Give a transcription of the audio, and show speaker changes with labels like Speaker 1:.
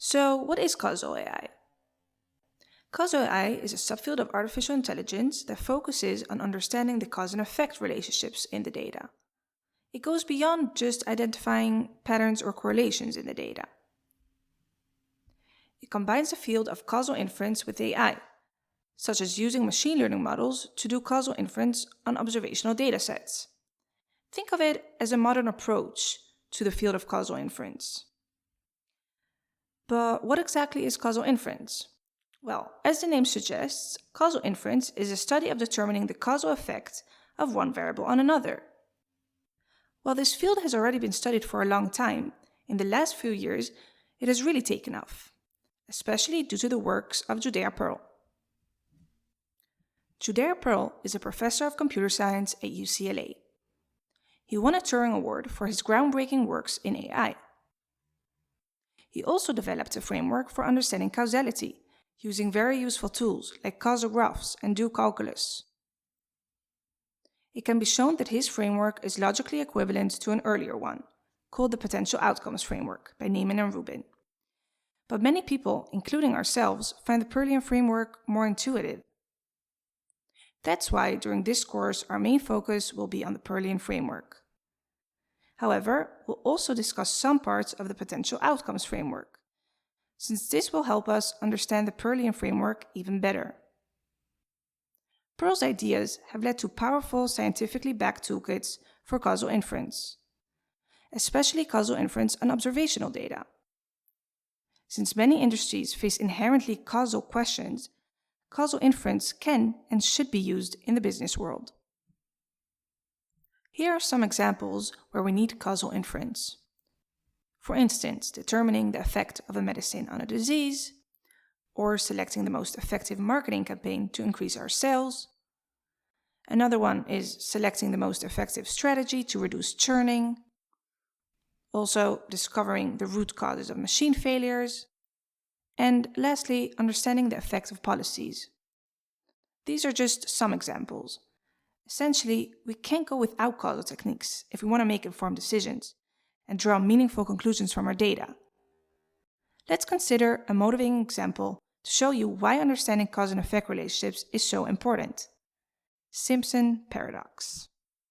Speaker 1: So, what is causal AI? Causal AI is a subfield of artificial intelligence that focuses on understanding the cause and effect relationships in the data. It goes beyond just identifying patterns or correlations in the data. It combines the field of causal inference with AI, such as using machine learning models to do causal inference on observational datasets. Think of it as a modern approach to the field of causal inference. But what exactly is causal inference? Well, as the name suggests, causal inference is a study of determining the causal effect of one variable on another. While this field has already been studied for a long time, in the last few years it has really taken off, especially due to the works of Judea Pearl. Judea Pearl is a professor of computer science at UCLA. He won a Turing Award for his groundbreaking works in AI. He also developed a framework for understanding causality, using very useful tools like causal graphs and do calculus. It can be shown that his framework is logically equivalent to an earlier one, called the Potential Outcomes Framework by Neyman and Rubin. But many people, including ourselves, find the Pearlian framework more intuitive. That's why during this course our main focus will be on the Pearlian framework. However, we'll also discuss some parts of the Potential Outcomes Framework, since this will help us understand the Pearlian framework even better. Pearl's ideas have led to powerful scientifically backed toolkits for causal inference, especially causal inference on observational data. Since many industries face inherently causal questions, causal inference can and should be used in the business world. Here are some examples where we need causal inference. For instance, determining the effect of a medicine on a disease, or selecting the most effective marketing campaign to increase our sales. Another one is selecting the most effective strategy to reduce churning. Also, discovering the root causes of machine failures. And lastly, understanding the effect of policies. These are just some examples. Essentially, we can't go without causal techniques if we want to make informed decisions and draw meaningful conclusions from our data. Let's consider a motivating example to show you why understanding cause and effect relationships is so important. Simpson paradox.